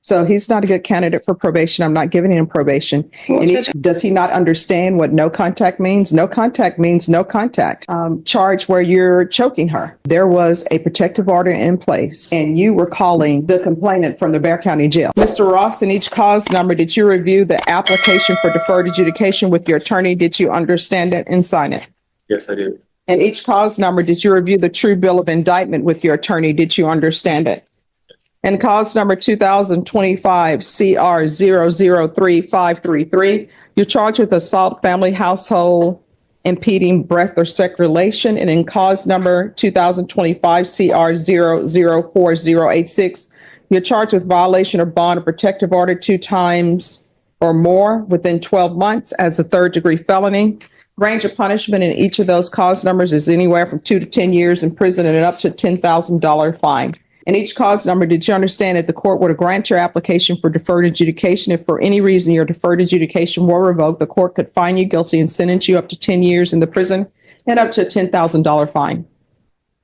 So he's not a good candidate for probation. I'm not giving him probation. Well, And Judge, does he not understand what no contact means? No contact means no contact. Charge where you're choking her. There was a protective order in place, and you were calling the complainant from the Bexar County Jail. Mr. Ross, in each cause number, did you review the application for deferred adjudication with your attorney? Did you understand it and sign it? Yes, I did. And each cause number, did you review the true bill of indictment with your attorney? Did you understand it? And cause number 2025 CR 003533, you're charged with assault, family, household, impeding breath or circulation. And in cause number 2025 CR 004086, you're charged with violation of bond or protective order 2 times or more within 12 months as a third-degree felony. Range of punishment in each of those cause numbers is anywhere from 2 to 10 years in prison and up to $10,000 fine. In each cause number, did you understand that the court would grant your application for deferred adjudication? If for any reason your deferred adjudication were revoked, the court could find you guilty and sentence you up to 10 years in the prison and up to a $10,000 fine.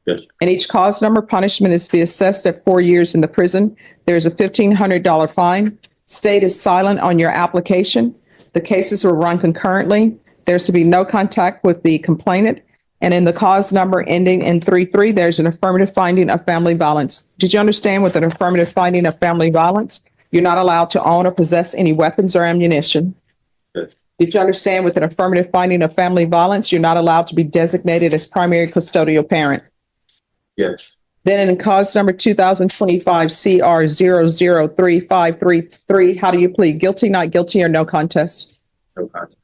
Yes. In each cause number, punishment is to be assessed at 4 years in the prison. There's a $1,500 fine. State is silent on your application. The cases were run concurrently. There's to be no contact with the complainant. And in the cause number ending in 33, there's an affirmative finding of family violence. Did you understand with an affirmative finding of family violence, you're not allowed to own or possess any weapons or ammunition? Yes. Did you understand with an affirmative finding of family violence, you're not allowed to be designated as primary custodial parent? Yes. Then in cause number 2025 CR 003533, how do you plead? Guilty, not guilty, or no contest? No contest.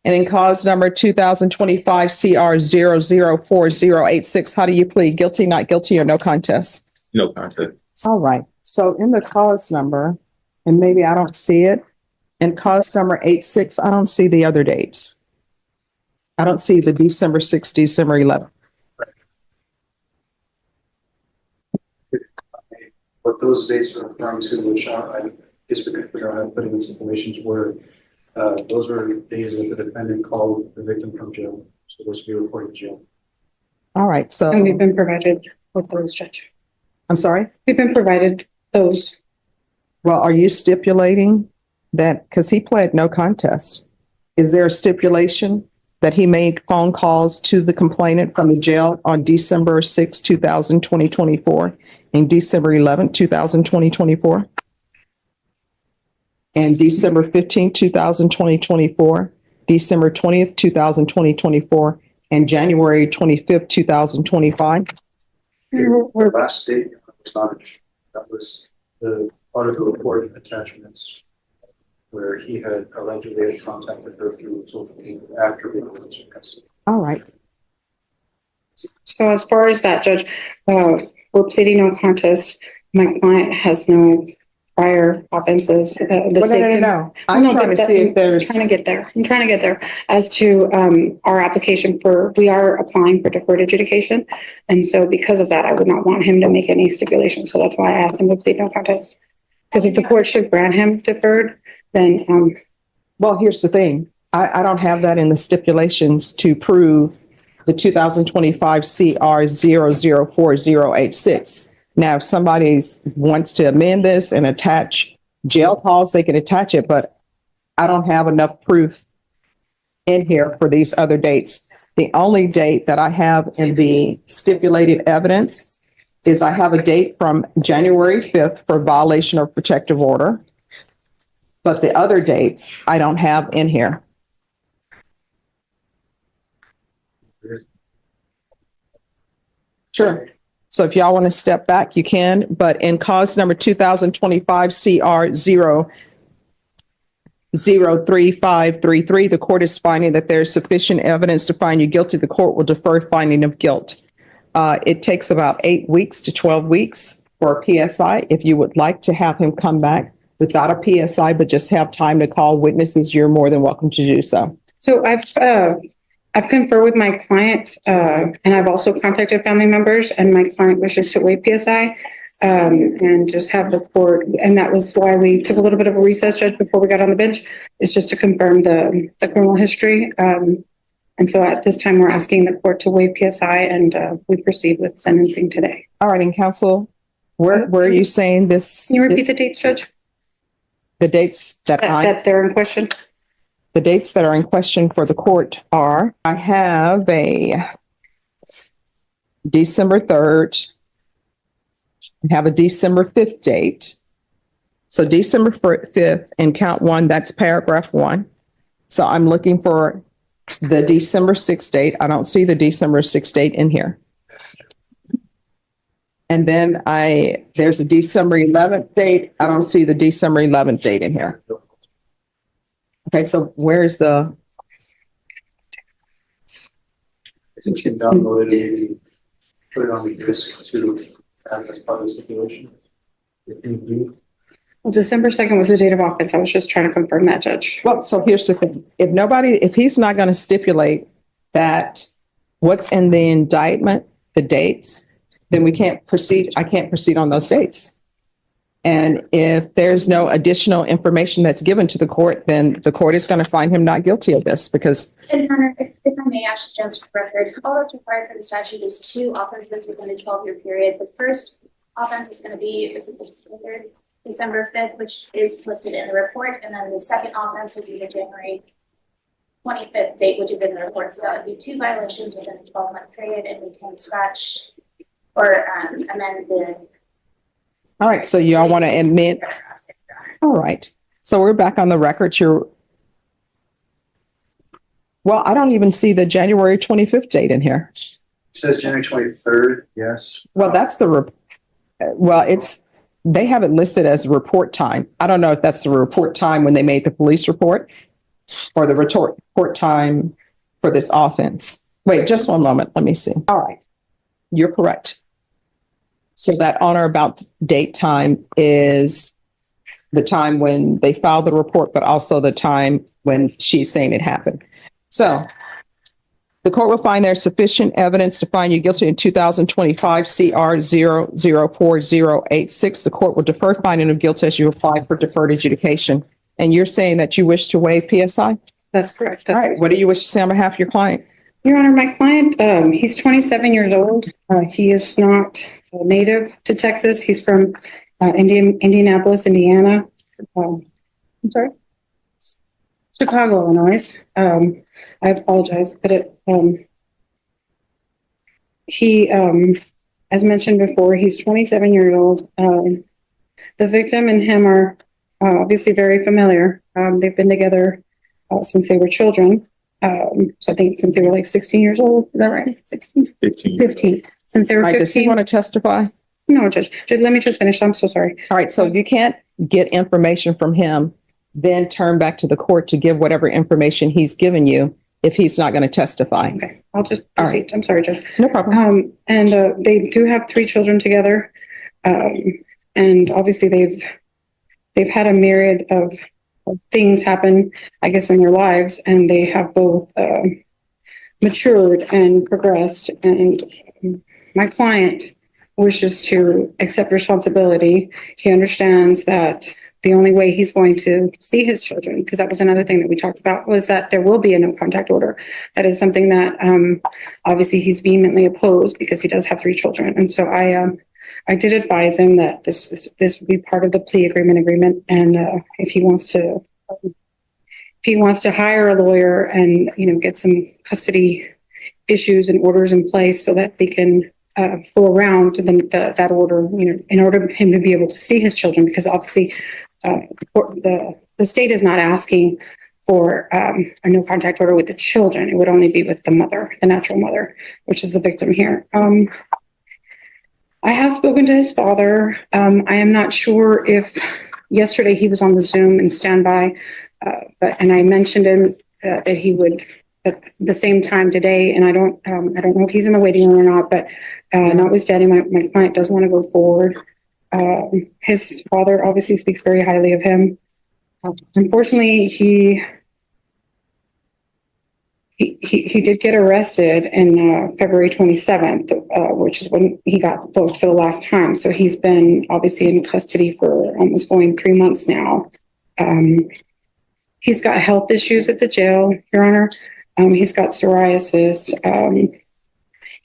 And in cause number 2025 CR 004086, how do you plead? Guilty, not guilty, or no contest? No contest. All right. So in the cause number, and maybe I don't see it, in cause number 86, I don't see the other dates. I don't see the December 6th, December 11th. What those dates are referring to, which I guess we could figure out how to put in these situations where those were days that the defendant called the victim from jail. So those would be reported to jail. All right. So and we've been provided with those, Judge. I'm sorry. We've been provided those. Well, are you stipulating that because he pled no contest? Is there a stipulation that he made phone calls to the complainant from the jail on December 6, 2024 and December 11, 2024? And December 15, 2024, December 20th, 2024, and January 25th, 2025? The last date was not, that was the part of the report attachments where he had allegedly had contacted her through social media after the election. All right. So as far as that, Judge, we're pleading no contest. My client has no prior offenses. No. I'm trying to see if there's. I'm trying to get there as to our application we are applying for deferred adjudication. And so because of that, I would not want him to make any stipulation. So that's why I asked him to plead no contest. Because if the court should grant him deferred, then. Well, here's the thing. I don't have that in the stipulations to prove the 2025 CR 004086. Now, if somebody wants to amend this and attach jail calls, they can attach it, but I don't have enough proof in here for these other dates. The only date that I have in the stipulated evidence is I have a date from January 5th for violation of protective order, but the other dates I don't have in here. Sure. So if y'all want to step back, you can, but in cause number 2025 CR 003533, the court is finding that there's sufficient evidence to find you guilty. The court will defer finding of guilt. It takes about 8 weeks to 12 weeks for a PSI. If you would like to have him come back without a PSI, but just have time to call witnesses, you're more than welcome to do so. So I've conferred with my client, and I've also contacted family members, and my client wishes to waive PSI and just have the court. And that was why we took a little bit of a recess, Judge, before we got on the bench, is just to confirm the criminal history. And so at this time, we're asking the court to waive PSI, and we proceed with sentencing today. All right, and counsel, Where are you saying this? Can you repeat the dates, Judge? The dates that That they're in question? the dates that are in question for the court are, I have a December 3rd. I have a December 5th date. So December 5th and count one, that's paragraph 1. So I'm looking for the December 6th date. I don't see the December 6th date in here. And then there's a December 11th date. I don't see the December 11th date in here. Okay, so where's the, I think she downloaded it, put it on the disk to have as part of the stipulation. If need be. Well, December 2nd was the date of offense. I was just trying to confirm that, Judge. well, so here's the thing. If he's not going to stipulate that what's in the indictment, the dates, then we can't proceed. I can't proceed on those dates. And if there's no additional information that's given to the court, then the court is going to find him not guilty of this because, And Your Honor, if I may, Ashley Jones for the record, all that's required for the statute is 2 offenses within a 12-year period. The first offense is going to be December 5th, which is listed in the report, and then the second offense will be the January 25th date, which is in the report. So that would be 2 violations within a 12-month period, and we can scratch or amend the. all right, so y'all want to admit, all right. So we're back on the record. Well, I don't even see the January 25th date in here. It says January 23rd, yes. Well, that's they have it listed as report time. I don't know if that's the report time when they made the police report or the report time for this offense. Wait, just one moment. Let me see. All right. You're correct. So that on or about date time is the time when they filed the report, but also the time when she's saying it happened. So the court will find there's sufficient evidence to find you guilty in 2025 CR 004086. The court will defer finding of guilt as you apply for deferred adjudication. And you're saying that you wish to waive PSI? That's correct. All right. What do you wish to say on behalf of your client? Your Honor, my client, he's 27 years old. He is not native to Texas. He's from Indianapolis, Indiana. I'm sorry? Chicago, Illinois. I apologize, but he, as mentioned before, he's 27 years old. The victim and him are obviously very familiar. They've been together since they were children. So I think since they were like 16 years old. Is that right? 16? 15. Since they were All right. Does he 15. want to testify? No, Judge, let me just finish. I'm so sorry. All right. So you can't get information from him, then turn back to the court to give whatever information he's given you if he's not going to testify. Okay, I'll just All proceed. right. I'm sorry, Judge. No problem. And they do have 3 children together. And obviously they've had a myriad of things happen, I guess, in their lives, and they have both matured and progressed. And my client wishes to accept responsibility. He understands that the only way he's going to see his children, because that was another thing that we talked about, was that there will be a no contact order. That is something that obviously he's vehemently opposed because he does have 3 children. And so I did advise him that this would be part of the plea agreement. And if he wants to hire a lawyer and, get some custody issues and orders in place so that they can go around that order, in order for him to be able to see his children, because obviously the state is not asking for a no contact order with the children. It would only be with the mother, the natural mother, which is the victim here. I have spoken to his father. I am not sure if yesterday he was on the Zoom and standby, and I mentioned him that he would at the same time today. And I don't know if he's in the waiting room or not, but notwithstanding, my client does want to go forward. His father obviously speaks very highly of him. Unfortunately, he did get arrested in February 27th, which is when he got booked for the last time. So he's been obviously in custody for almost going 3 months now. He's got health issues at the jail, Your Honor. He's got psoriasis.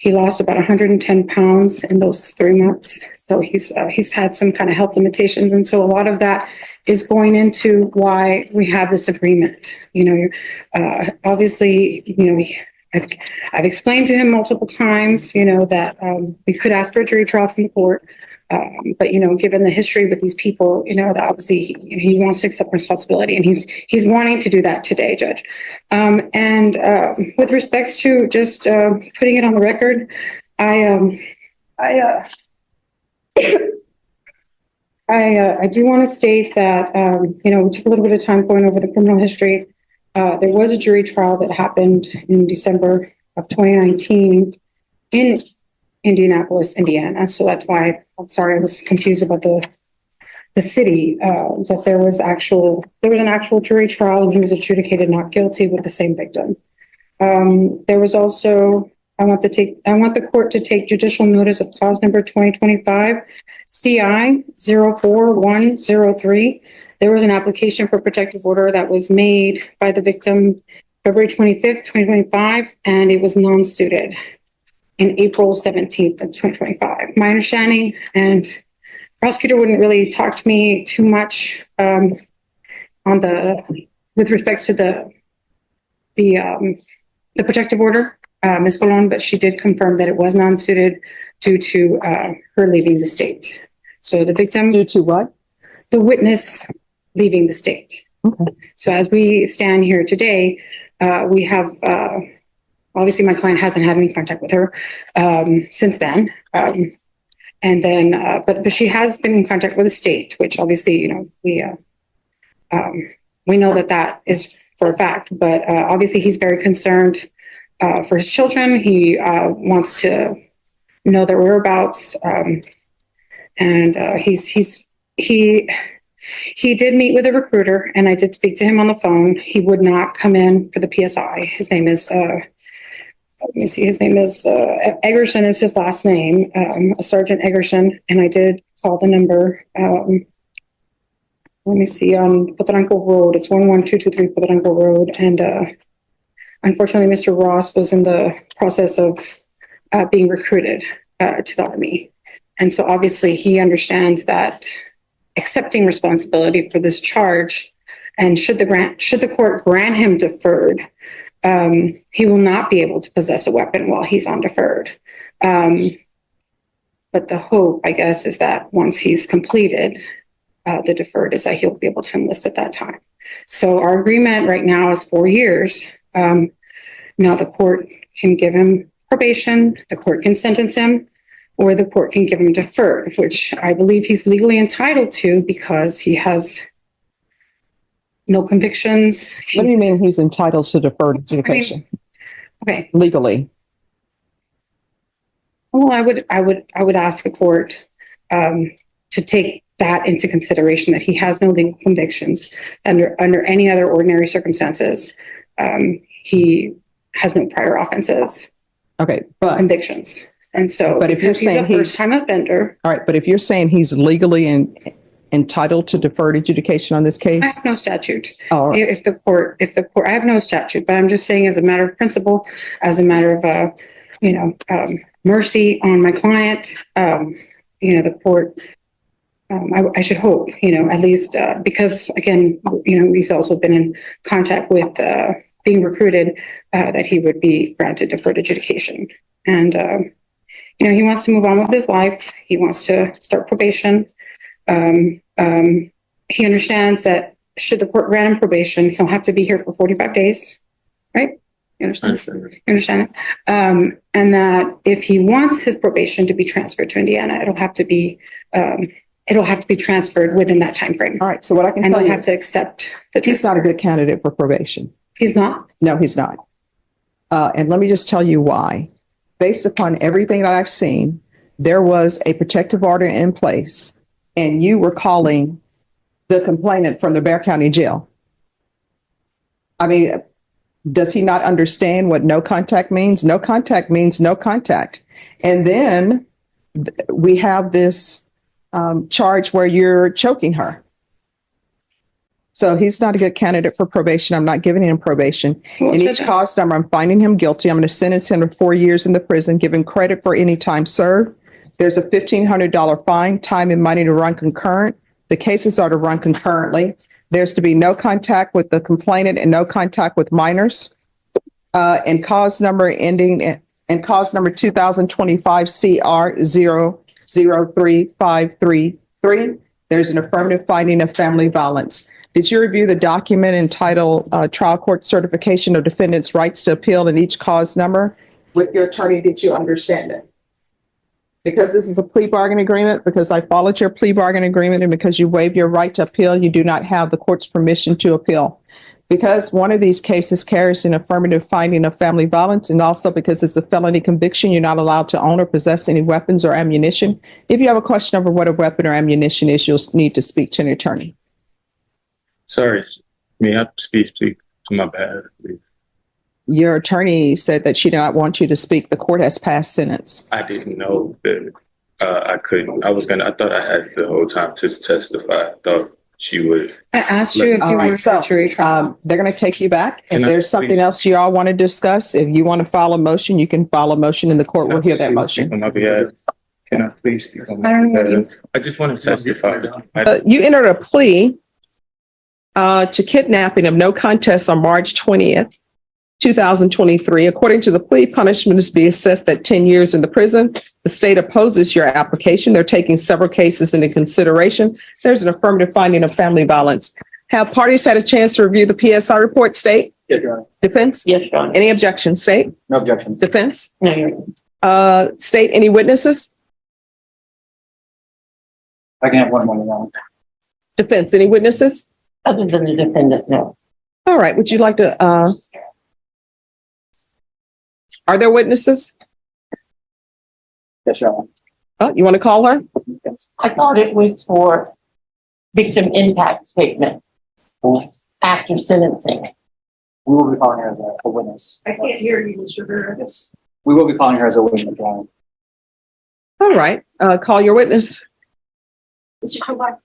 He lost about 110 pounds in those 3 months. So he's had some kind of health limitations. And so a lot of that is going into why we have this agreement. Obviously, I've explained to him multiple times, that we could ask for a jury trial from the court. But given the history with these people, that obviously he wants to accept responsibility, and he's wanting to do that today, Judge. And with respects to just putting it on the record, I do want to state that we took a little bit of time going over the criminal history. There was a jury trial that happened in December of 2019 in Indianapolis, Indiana. So that's why I'm sorry I was confused about the city. That there was an actual jury trial, and he was adjudicated not guilty with the same victim. There was also I want the court to take judicial notice of clause number 2025 CI 04103. There was an application for protective order that was made by the victim February 25th, 2025, and it was non-suited in April 17th of 2025. My understanding, and prosecutor wouldn't really talk to me too much with respects to the protective order, Ms. Colon, but she did confirm that it was non-suited due to her leaving the state. So the victim, Due to what? the witness leaving the state. Okay. So as we stand here today, we have obviously my client hasn't had any contact with her since then. And then, but she has been in contact with the state, which obviously, we know that is for a fact, but obviously he's very concerned for his children. He wants to know their whereabouts. And he did meet with a recruiter, and I did speak to him on the phone. He would not come in for the PSI. His name is, Eggerson is his last name, Sergeant Eggerson. And I did call the number, on Potaranco Road. It's 11223 Potaranco Road. And unfortunately, Mr. Ross was in the process of being recruited to the Army. And so obviously he understands that accepting responsibility for this charge, and should the court grant him deferred, he will not be able to possess a weapon while he's on deferred. But the hope, I guess, is that once he's completed the deferred, is that he'll be able to enlist at that time. So our agreement right now is 4 years. Now the court can give him probation, the court can sentence him, or the court can give him deferred, which I believe he's legally entitled to because he has no convictions. What do you mean he's entitled to deferred adjudication? Okay. Legally? Well, I would ask the court to take that into consideration, that he has no legal convictions under any other ordinary circumstances. He has no prior offenses. Okay, but convictions. And so, but if you're saying he's a first-time offender, all right, but if you're saying he's legally entitled to deferred adjudication on this case, I have no statute. oh, If the court, I have no statute, but I'm just saying as a matter of principle, as a matter of, mercy on my client, the court, I should hope, at least, because again, he's also been in contact with, being recruited, that he would be granted deferred adjudication. And, he wants to move on with his life. He wants to start probation. He understands that should the court grant him probation, he'll have to be here for 45 days, right? You understand? You understand it? And that if he wants his probation to be transferred to Indiana, it'll have to be transferred within that time frame. all right. So what I can And tell they'll you, have to accept that he's not a good candidate for probation. He's not. No, he's not. And let me just tell you why. Based upon everything that I've seen, there was a protective order in place, and you were calling the complainant from the Bexar County Jail. I mean, does he not understand what no contact means? No contact means no contact. And then we have this charge where you're choking her. So he's not a good candidate for probation. I'm not giving him probation. In each cause number, I'm finding him guilty. I'm going to sentence him to 4 years in the prison, give him credit for any time served. There's a $1,500 fine, time and money to run concurrent. The cases are to run concurrently. There's to be no contact with the complainant and no contact with minors. And cause number 2025 CR 003533. There's an affirmative finding of family violence. Did you review the document entitled Trial Court Certification of Defendant's Rights to Appeal in Each Cause Number? With your attorney, did you understand it? Because this is a plea bargain agreement, because I followed your plea bargain agreement, and because you waived your right to appeal, you do not have the court's permission to appeal. Because one of these cases carries an affirmative finding of family violence, and also because it's a felony conviction, you're not allowed to own or possess any weapons or ammunition. If you have a question over what a weapon or ammunition is, you'll need to speak to an attorney. Sorry, may I speak to my bad, please? Your attorney said that she did not want you to speak. The court has passed sentence. I didn't know that I couldn't. I thought I had the whole time to testify. I thought she would. I asked you if All you right, were so, jury trial. they're going to take you back. If Can I there's something please- else you all want to discuss, if you want to file a motion, you can file a motion and the court will hear that Please motion. speak on my behalf. Can I please speak on I don't my know what behalf? I just want to testify. You entered a plea to kidnapping of no contest on March 20th, 2023. According to the plea, punishment is to be assessed at 10 years in the prison. The state opposes your application. They're taking several cases into consideration. There's an affirmative finding of family violence. Have parties had a chance to review the PSI report? State? Yes, Your Honor. Defense? Yes, Your Honor. Any objections? State? No objection. Defense? No, Your Honor. State, any witnesses? I can have one more, Your Honor. Defense, any witnesses? Other than the defendant, no. All right, would you like to, are there witnesses? Yes, Your Honor. Oh, you want to call her? I thought it was for victim impact statement after sentencing. We will be calling her as a witness. I can't hear you, Mr. Burr. Yes. We will be calling her as a witness, Your Honor. All right, call your witness. Mr. Kumar.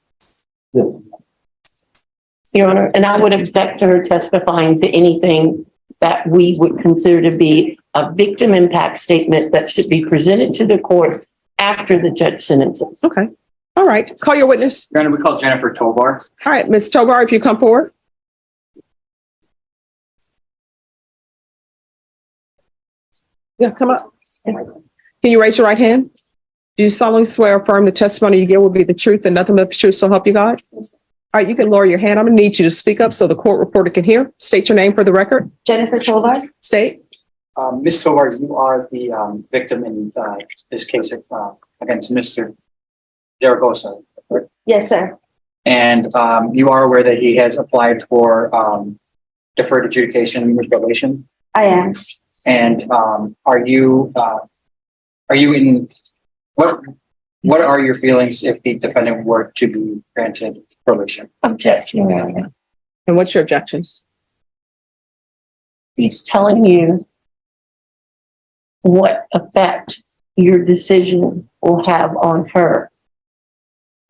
Your Honor, and I would object to her testifying to anything that we would consider to be a victim impact statement that should be presented to the court after the judge sentences. Okay. All right, call your witness. Your Honor, we call Jennifer Tovar. All right, Ms. Tovar, if you come forward. Yeah, come up. Can you raise your right hand? Do you solemnly swear or affirm the testimony you give will be the truth and nothing but the truth, so help you God? All right, you can lower your hand. I'm going to need you to speak up so the court reporter can hear. State your name for the record. Jennifer Tovar. State. Ms. Tovar, you are the victim in this case against Mr. Zaragoza. Yes, sir. And you are aware that he has applied for deferred adjudication with probation. I am. And are you in what are your feelings if the defendant were to be granted probation? Objection. And what's your objection? He's telling you what effect your decision will have on her.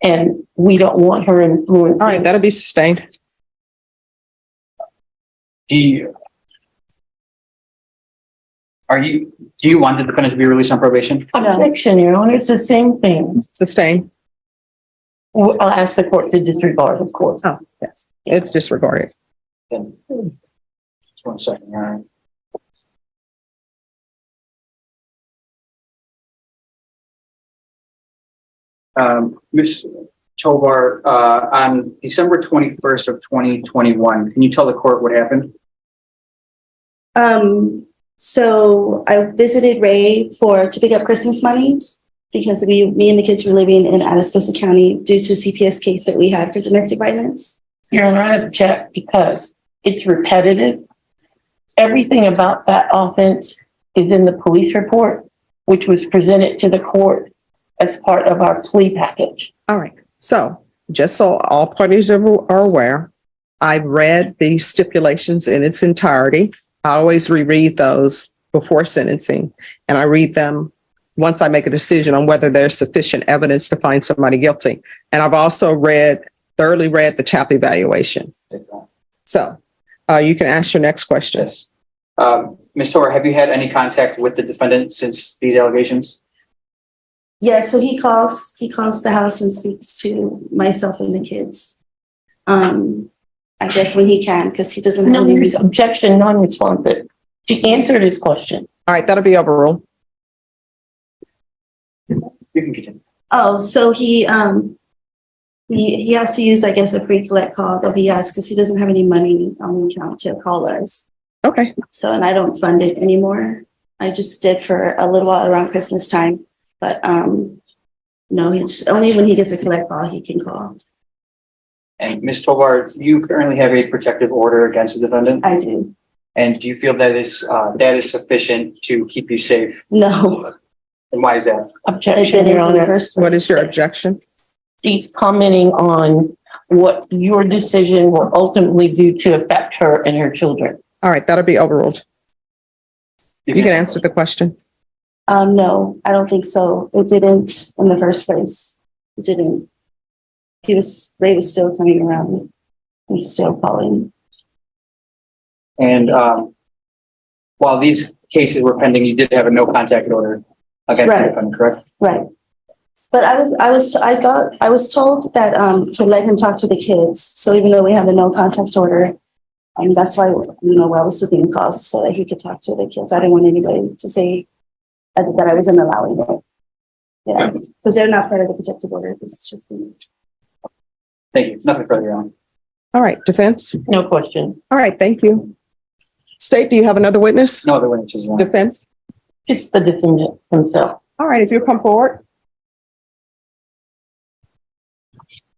And we don't want her influencing. All right, that'll be sustained. Do you want the defendant to be released on probation? Objection, Your Honor. It's the same thing. Sustained. I'll ask the court to disregard, of course. Oh, yes, it's disregarded. Then, just 1 second, Your Honor. Ms. Tovar, on December 21st of 2021, can you tell the court what happened? So I visited Ray to pick up Christmas money because me and the kids were living in Atascosa County due to CPS case that we had for domestic violence. Your Honor, I object because it's repetitive. Everything about that offense is in the police report, which was presented to the court as part of our plea package. All right. So just so all parties are aware, I've read the stipulations in its entirety. I always reread those before sentencing, and I read them once I make a decision on whether there's sufficient evidence to find somebody guilty. And I've also thoroughly read the TAP evaluation. So you can ask your next question. Yes. Ms. Tor, have you had any contact with the defendant since these allegations? Yeah, so he calls the house and speaks to myself and the kids. I guess when he can, because he doesn't have No, any there's objection, non-responsive. She answered his question. All right, that'll be overruled. You can continue. Oh, so he has to use, I guess, a pre-collect call that he has because he doesn't have any money on the account to call us. Okay. So, and I don't fund it anymore. I just did for a little while around Christmas time, but no, it's only when he gets a collect call he can call. And Ms. Tovar, you currently have a protective order against the defendant? I do. And do you feel that is sufficient to keep you safe? No. And why is that? Objection, Your Honor. What is your objection? She's commenting on what your decision will ultimately do to affect her and her children. All right, that'll be overruled. You can answer the question. No, I don't think so. It didn't in the first place. It didn't. Ray was still coming around and still calling. And while these cases were pending, you did have a no contact order against the defendant, correct? Right. But I was told that to let him talk to the kids. So even though we have a no contact order, that's why, I was taking calls so that he could talk to the kids. I didn't want anybody to say that I wasn't allowing it. Yeah, because they're not part of the protective order. It's just me. Thank you. Nothing further on. All right, defense. No question. All right, thank you. State, do you have another witness? No other witnesses. Your Honor. Defense. It's the defendant himself. All right, if you'll come forward.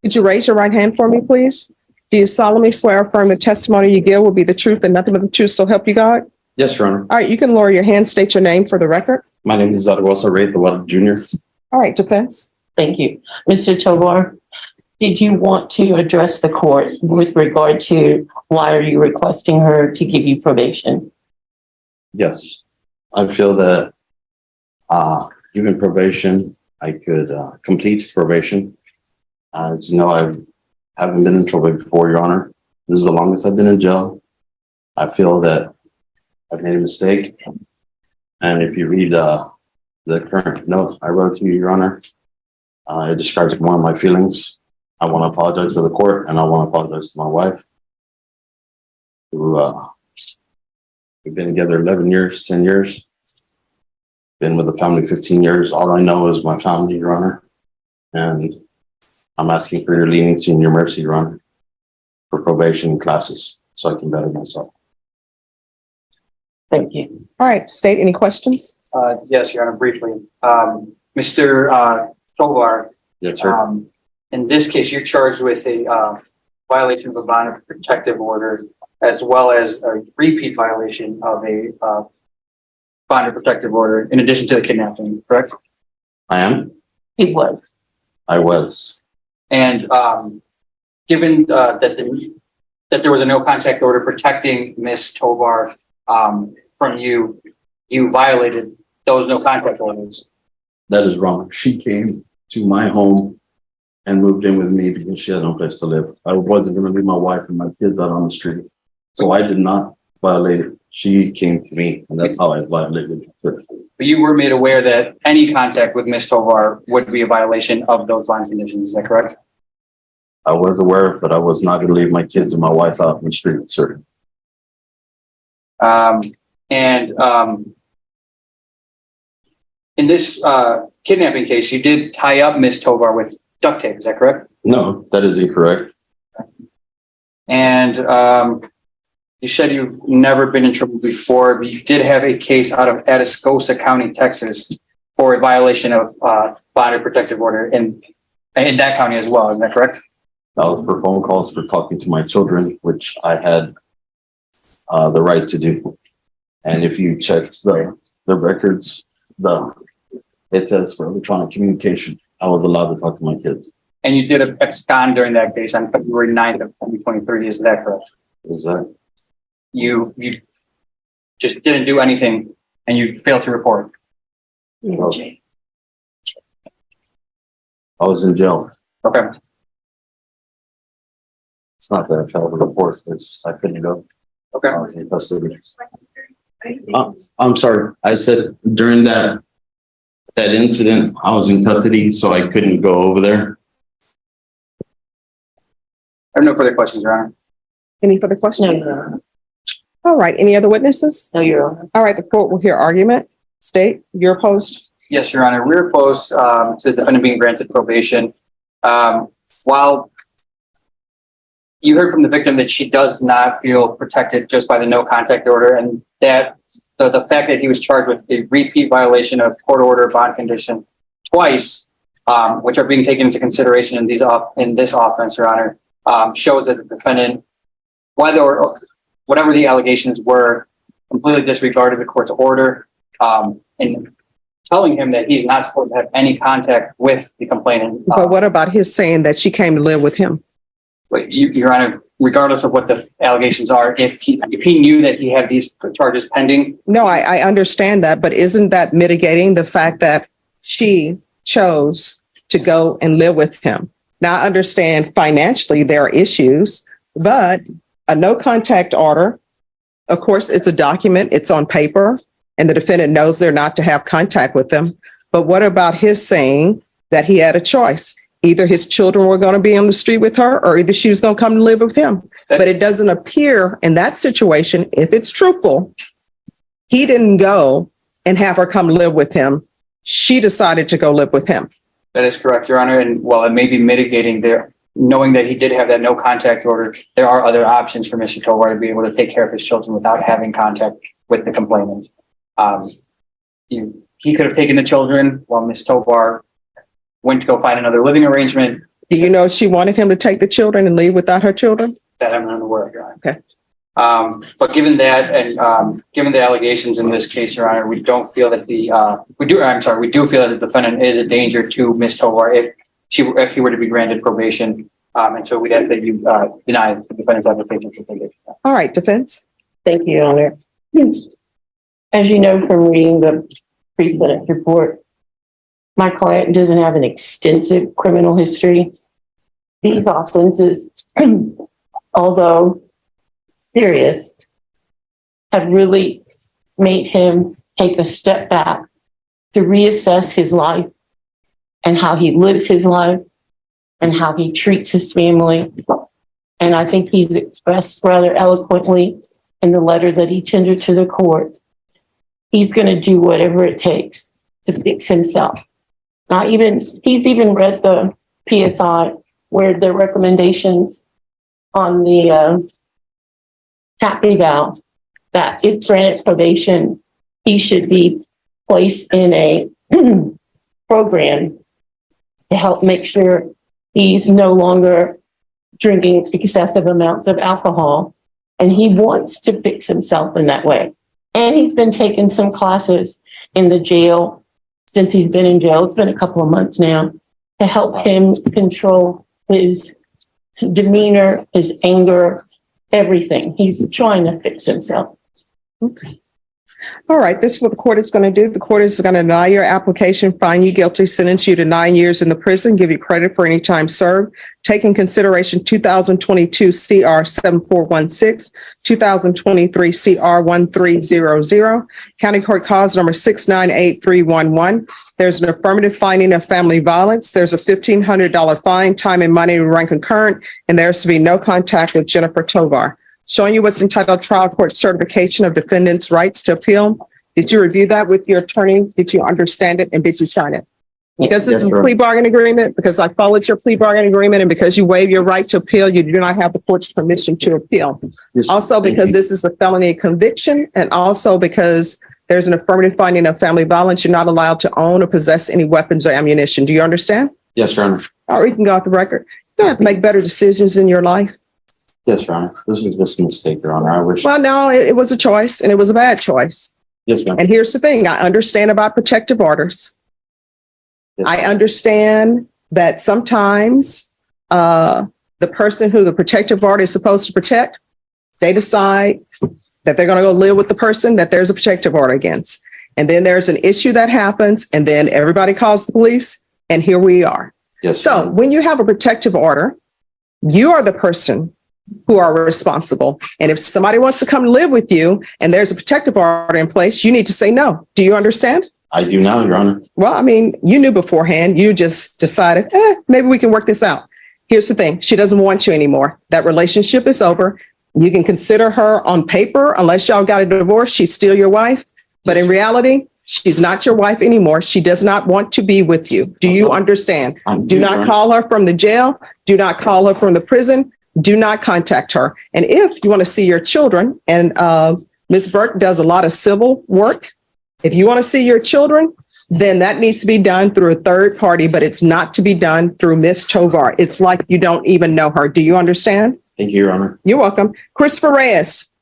Could you raise your right hand for me, please? Do you solemnly swear or affirm the testimony you give will be the truth and nothing but the truth, so help you God? Yes, Your Honor. All right, you can lower your hand, state your name for the record. My name is Zaragoza Ray Jr. All right, defense. Thank you. Mr. Tovar, did you want to address the court with regard to why are you requesting her to give you probation? Yes. I feel that given probation, I could complete probation. As you know, I haven't been in trouble before, Your Honor. This is the longest I've been in jail. I feel that I've made a mistake. And if you read the current note I wrote to you, Your Honor, it describes more of my feelings. I want to apologize to the court and I want to apologize to my wife, who we've been together 11 years, 10 years. Been with the family 15 years. All I know is my family, Your Honor. And I'm asking for your leniency and your mercy, Your Honor, for probation classes so I can better myself. Thank you. All right, state, any questions? Yes, Your Honor, briefly. Mr. Tovar, Yes, sir. in this case, you're charged with a violation of a bond of protective order, as well as a repeat violation of a bond of protective order, in addition to the kidnapping, correct? I am. He was. I was. And given that there was a no contact order protecting Ms. Tovar from you, you violated those no contact orders. That is wrong. She came to my home and moved in with me because she had no place to live. I wasn't going to leave my wife and my kids out on the street. So I did not violate it. She came to me, and that's how I violated her. But you were made aware that any contact with Ms. Tovar would be a violation of those bond conditions, is that correct? I was aware, but I was not going to leave my kids and my wife out on the street, sir. In this kidnapping case, you did tie up Ms. Tovar with duct tape, is that correct? No, that is incorrect. And you said you've never been in trouble before, but you did have a case out of Atascosa County, Texas, for a violation of bond of protective order in that county as well, isn't that correct? That was for phone calls for talking to my children, which I had the right to do. And if you check the records, it says for electronic communication, I was allowed to talk to my kids. And you did abscond during that case on February 9th of 2023, is that correct? Is that? You just didn't do anything and you failed to report. I was in jail. Okay. It's not that I felt the report, it's just I couldn't go. Okay. I was in custody. I'm sorry, I said during that incident, I was in custody, so I couldn't go over there. I have no further questions, Your Honor. Any further questions? No, All right, any other witnesses? no, Your Honor. All right, the court will hear argument. State, you're opposed. Yes, Your Honor. We're opposed to the defendant being granted probation. While you heard from the victim that she does not feel protected just by the no contact order, and that the fact that he was charged with a repeat violation of court order bond condition twice, which are being taken into consideration in this offense, Your Honor, shows that the defendant, whatever the allegations were, completely disregarded the court's order, and telling him that he's not supposed to have any contact with the complainant. But what about his saying that she came to live with him? But Your Honor, regardless of what the allegations are, if he knew that he had these charges pending, No, I understand that, but isn't that mitigating the fact that she chose to go and live with him? Now, I understand financially there are issues, but a no contact order, of course, it's a document, it's on paper, and the defendant knows they're not to have contact with them. But what about his saying that he had a choice? Either his children were going to be on the street with her, or either she was going to come to live with him. But it doesn't appear in that situation, if it's truthful, he didn't go and have her come live with him. She decided to go live with him. that is correct, Your Honor. And while it may be mitigating there, knowing that he did have that no contact order, there are other options for Mr. Tovar to be able to take care of his children without having contact with the complainant. He could have taken the children while Ms. Tovar went to go find another living arrangement. Do you know she wanted him to take the children and leave without her children? That I'm not aware of, Your Honor. Okay. But given that, and given the allegations in this case, Your Honor, we don't feel that we do feel that the defendant is a danger to Ms. Tovar if he were to be granted probation. And so we'd ask that you deny the defendant's application to take it. All right, defense. Thank you, Your Honor. As you know from reading the pre-sentence report, my client doesn't have an extensive criminal history. These offenses, although serious, have really made him take a step back to reassess his life and how he lives his life and how he treats his family. And I think he's expressed rather eloquently in the letter that he tendered to the court. He's going to do whatever it takes to fix himself. He's even read the PSI where the recommendations on the tap eval that if granted probation, he should be placed in a program to help make sure he's no longer drinking excessive amounts of alcohol. And he wants to fix himself in that way. And he's been taking some classes in the jail since he's been in jail. It's been a couple of months now to help him control his demeanor, his anger, everything. He's trying to fix himself. Okay. All right, this is what the court is going to do. The court is going to deny your application, find you guilty, sentence you to 9 years in the prison, give you credit for any time served. Take in consideration 2022 CR 7416, 2023 CR 1300, County Court Cause number 698311. There's an affirmative finding of family violence. There's a $1,500 fine, time and money to run concurrent, and there's to be no contact with Jennifer Tovar. Showing you what's entitled trial court certification of defendant's rights to appeal. Did you review that with your attorney? Did you understand it? And did you sign it? Because this is a plea bargain agreement, because I followed your plea bargain agreement, and because you waive your right to appeal, you do not have the court's permission to appeal. Yes, Also, thank because you. this is a felony conviction, and also because there's an affirmative finding of family violence, you're not allowed to own or possess any weapons or ammunition. Do you understand? Yes, Your Honor. Or you can go off the record. You have to make better decisions in your life. Yes, Your Honor. This is just a mistake, Your Honor. I wish. Well, no, it was a choice, and it was a bad choice. Yes, ma'am. And here's the thing, I understand about protective orders. Yes. I understand that sometimes the person who the protective order is supposed to protect, they decide that they're going to go live with the person that there's a protective order against. And then there's an issue that happens, and then everybody calls the police, and here we are. Yes. So when you have a protective order, you are the person who are responsible. And if somebody wants to come live with you and there's a protective order in place, you need to say no. Do you understand? I do now, Your Honor. Well, I mean, you knew beforehand. You just decided, maybe we can work this out. Here's the thing. She doesn't want you anymore. That relationship is over. You can consider her on paper, unless y'all got a divorce, she's still your wife. But in reality, she's not your wife anymore. She does not want to be with you. Do you understand? Do not call her from the jail. Do not call her from the prison. Do not contact her. And if you want to see your children, and Ms. Burke does a lot of civil work, if you want to see your children, then that needs to be done through a third party, but it's not to be done through Ms. Tovar. It's like you don't even know her. Do you understand? Thank you, Your Honor. You're welcome. Christopher Reyes.